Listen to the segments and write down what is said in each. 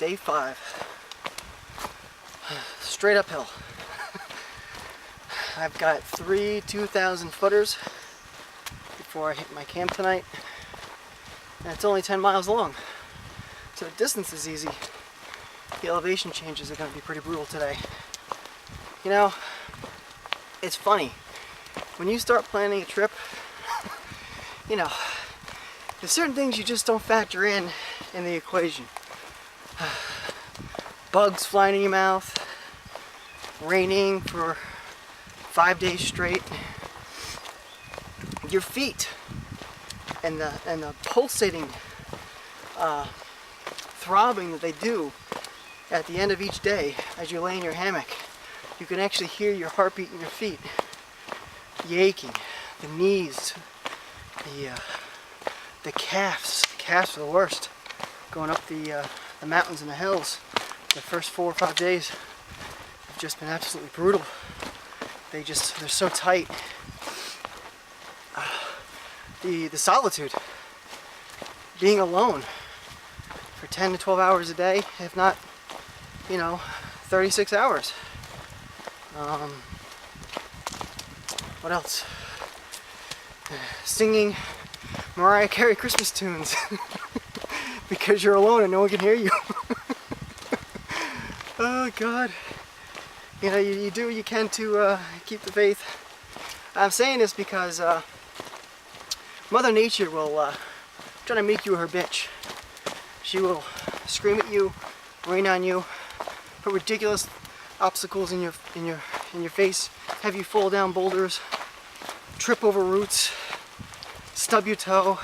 Day 5. Straight uphill. I've got 3 2,000 footers before I hit my camp tonight. And it's only 10 miles long. So the distance is easy. The elevation changes are going to be pretty brutal today. You know, it's funny. When you start planning a trip, you know, there's certain things you just don't factor in the equation. Bugs flying in your mouth, raining for 5 days straight, your feet and the pulsating throbbing that they do at the end of each day as you lay in your hammock. You can actually hear your heartbeat in your feet, the aching, the knees, the calves. The calves are the worst. Going up the mountains and the hills, the first 4 or 5 days have just been absolutely brutal. They're so tight. The solitude, being alone for 10 to 12 hours a day, if not, 36 hours. What else? Singing Mariah Carey Christmas tunes because you're alone and no one can hear you. Oh God. You do what you can to keep the faith. I'm saying this because Mother Nature will try to make you her bitch. She will scream at you, rain on you, put ridiculous obstacles in your face, have you fall down boulders, trip over roots, stub your toe,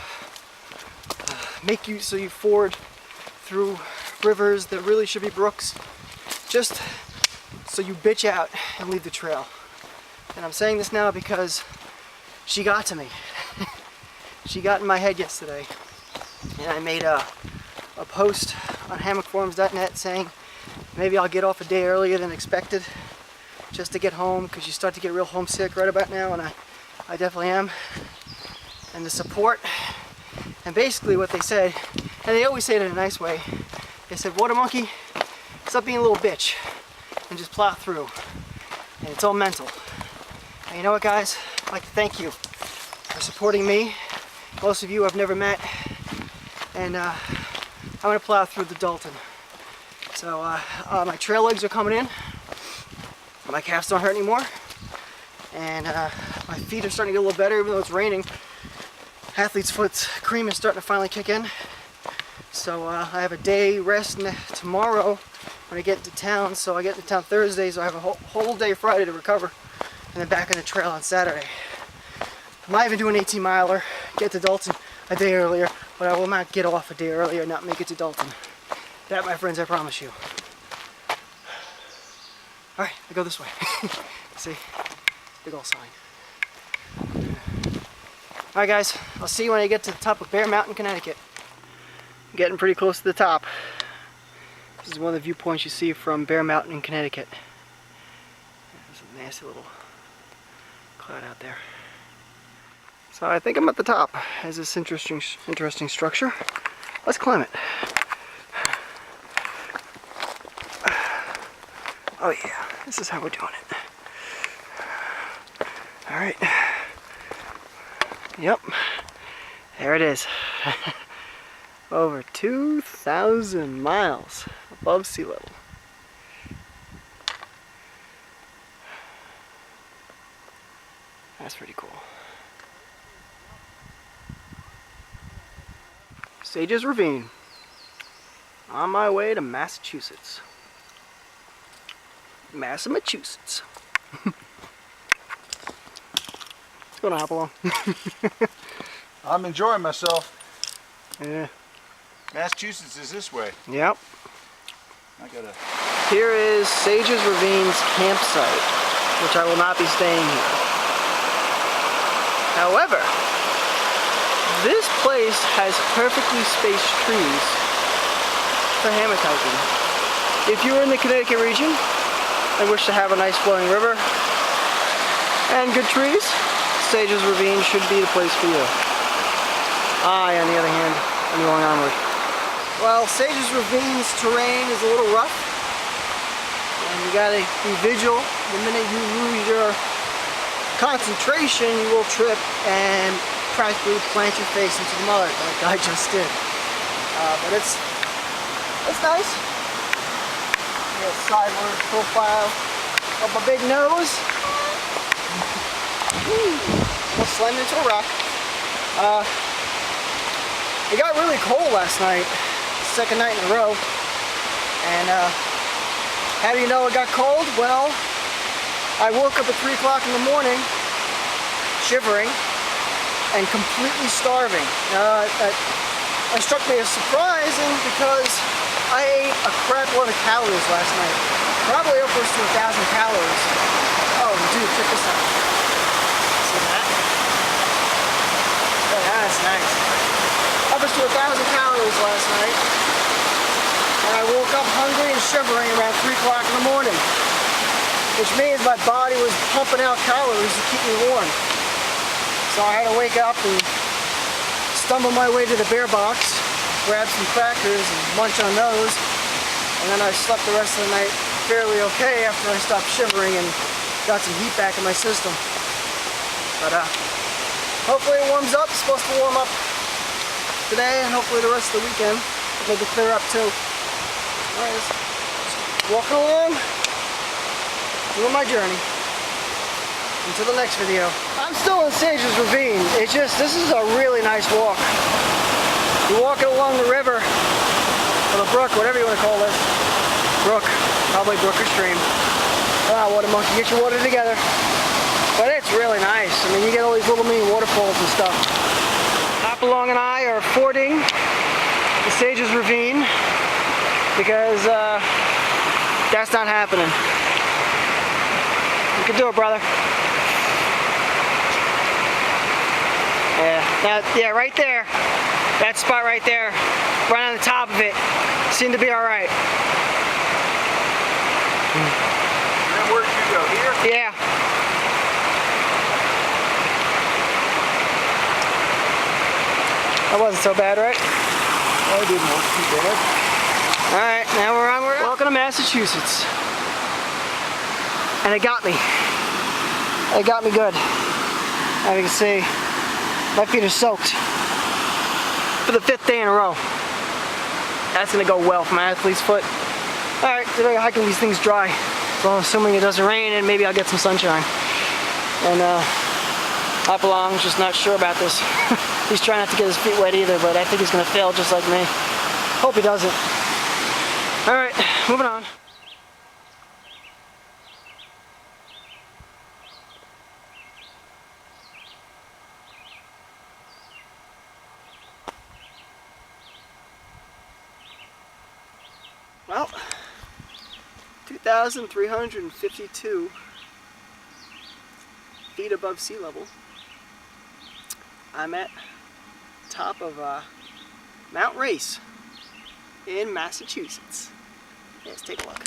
make you so you ford through rivers that really should be brooks, just so you bitch out and leave the trail. And I'm saying this now because she got to me. She got in my head yesterday, and I made a post on hammockforums.net saying maybe I'll get off a day earlier than expected just to get home, because you start to get real homesick right about now, and I definitely am. And the support, and basically what they said, and they always say it in a nice way, they said, Water Monkey, stop being a little bitch and just plow through. And it's all mental. And you know what, guys? I'd like to thank you for supporting me. Most of you I've never met, and I'm going to plow through the Dalton. So my trail legs are coming in, my calves don't hurt anymore, and my feet are starting to get a little better even though it's raining. Athlete's foot's cream is starting to finally kick in. So I have a day rest tomorrow when I get into town. So I get into town Thursday, so I have a whole day Friday to recover, and then back on the trail on Saturday. I might even do an 18-miler, get to Dalton a day earlier, but I will not get off a day earlier and not make it to Dalton. That, my friends, I promise you. Alright, I go this way. See? Big old sign. Alright guys, I'll see you when I get to the top of Bear Mountain, Connecticut. I'm getting pretty close to the top. This is one of the viewpoints you see from Bear Mountain in Connecticut. There's a nasty little cloud out there. So I think I'm at the top. There's this interesting structure. Let's climb it. Oh yeah, this is how we're doing it. Alright. Yep. There it is. Over 2,000 miles above sea level. That's pretty cool. Sages Ravine. On my way to Massachusetts. Massachusetts. It's gonna hop along. I'm enjoying myself. Yeah. Massachusetts is this way. Yep. Here is Sages Ravine's campsite, which I will not be staying here. However, this place has perfectly spaced trees for hammock hiking. If you're in the Connecticut region and wish to have a nice flowing river and good trees, Sages Ravine should be the place for you. I, on the other hand, am going onward. Well, Sages Ravine's terrain is a little rough, and you gotta be vigilant. The minute you lose your concentration, you will trip and practically plant your face into the mud like I just did. But it's nice. A sideward profile of my big nose. Almost slammed into a rock. It got really cold last night, second night in a row. And how do you know it got cold? Well, I woke up at 3 o'clock in the morning, shivering and completely starving. That struck me as surprising because I ate a crap load of calories last night. Probably upwards to 1,000 calories. Oh, dude, check this out. See that? Oh, that's nice. Upwards to 1,000 calories last night. And I woke up hungry and shivering around 3 o'clock in the morning. Which means my body was pumping out calories to keep me warm. So I had to wake up and stumble my way to the bear box, grab some crackers and munch on those, and then I slept the rest of the night fairly okay after I stopped shivering and got some heat back in my system. But hopefully it warms up. It's supposed to warm up today and hopefully the rest of the weekend. Maybe clear up too. Anyways, just walking along, doing my journey. Until the next video. I'm still in Sages Ravine. It's just, this is a really nice walk. You're walking along the river, or the brook, whatever you want to call this. Brook, probably brook or stream. Water monkey, get your water together. But it's really nice. I mean, you get all these little mini waterfalls and stuff. Hopalong and I are fording the Sages Ravine because that's not happening. You can do it, brother. Yeah, right there. That spot right there, right on the top of it, seemed to be all right. And where did you go? Here? Yeah. That wasn't so bad, right? I didn't look too bad. All right, now we're on. Welcome to Massachusetts. And it got me. It got me good. As you can see, my feet are soaked for the 5th day in a row. That's gonna go well for my athlete's foot. All right, today I'm hiking these things dry. So I'm assuming it doesn't rain and maybe I'll get some sunshine. And Hopalong's just not sure about this. He's trying not to get his feet wet either, but I think he's gonna fail just like me. Hope he doesn't. All right, moving on. Well, 2,352 feet above sea level. I'm at top of Mount Race in Massachusetts. Let's take a look.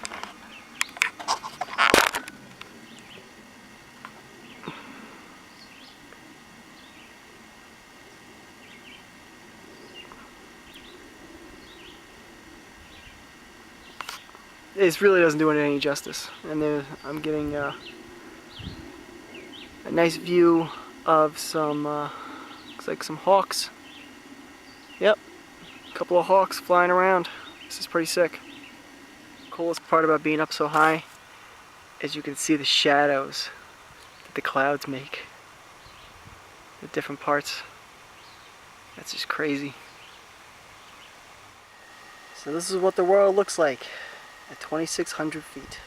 This really doesn't do it any justice. And I'm getting a nice view of some, looks like some hawks. Yep, a couple of hawks flying around. This is pretty sick. Coolest part about being up so high is you can see the shadows that the clouds make. The different parts. That's just crazy. So this is what the world looks like at 2,600 feet.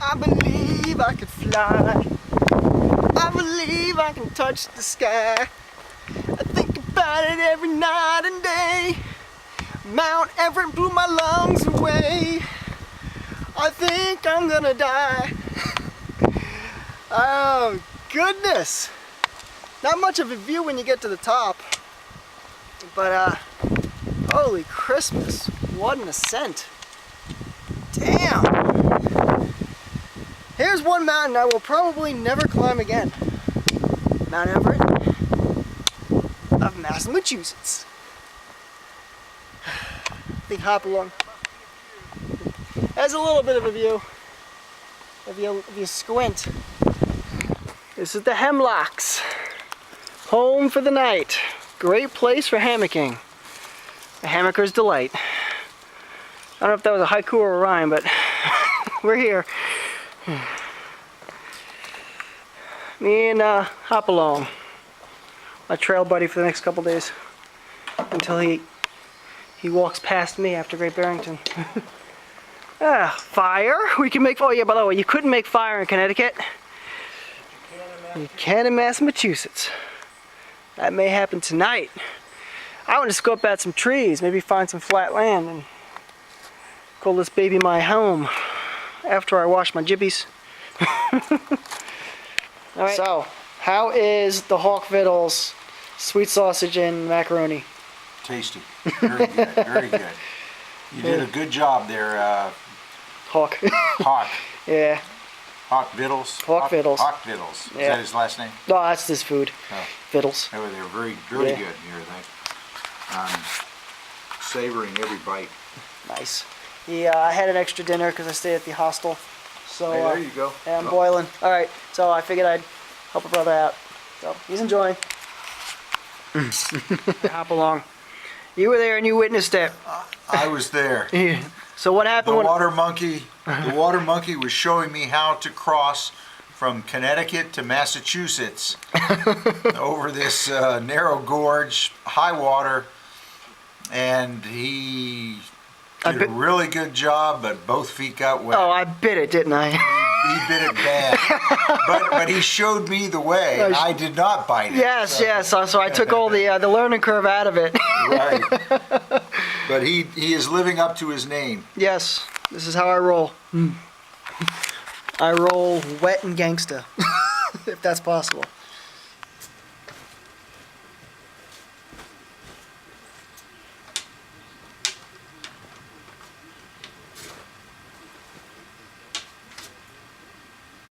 I believe I could fly. I believe I can touch the sky. I think about it every night and day. Mount Everest blew my lungs away. I think I'm gonna die. Oh goodness. Not much of a view when you get to the top. But holy Christmas. What an ascent. Damn. Here's one mountain I will probably never climb again. Mount Everett of Massachusetts. Big Hopalong. Has a little bit of a view. If you squint. This is the Hemlocks. Home for the night. Great place for hammocking. A hammocker's delight. I don't know if that was a haiku or a rhyme, but we're here. Me and Hopalong, my trail buddy for the next couple days, until he walks past me after Great Barrington. Fire. We can make. Oh yeah, by the way, you couldn't make fire in Connecticut. You can in Massachusetts. That may happen tonight. I want to scope out some trees, maybe find some flat land, and call this baby my home after I wash my jibbies. All right. So, how is the Hawk Vittles sweet sausage and macaroni? Tasty. Very good. Very good. You did a good job there, Hawk. Hawk. Yeah. Hawk Vittles. Hawk Vittles. Hawk Vittles. Is Yeah. that his last name? No, that's his food. Oh. Vittles. Oh, they're very Yeah. good and everything. Savoring every bite. Nice. Yeah, I had an extra dinner because I stayed at the hostel. So Hey, there you go. yeah, I'm Oh. boiling. All right, so I figured I'd help a brother out. So he's enjoying. Hop along. You were there and you witnessed it. I was there. So what The happened when? water monkey was showing me how to cross from Connecticut to Massachusetts over this narrow gorge, high water, and he did a really good job, but both feet got wet. Oh, I bit it, didn't I? He bit it bad, but he showed me the way, and I did not bite it. Yes, yes. So I took all the learning curve out of it. Right. But he is living up to his name. Yes, this is how I roll. I roll wet and gangsta, if that's possible.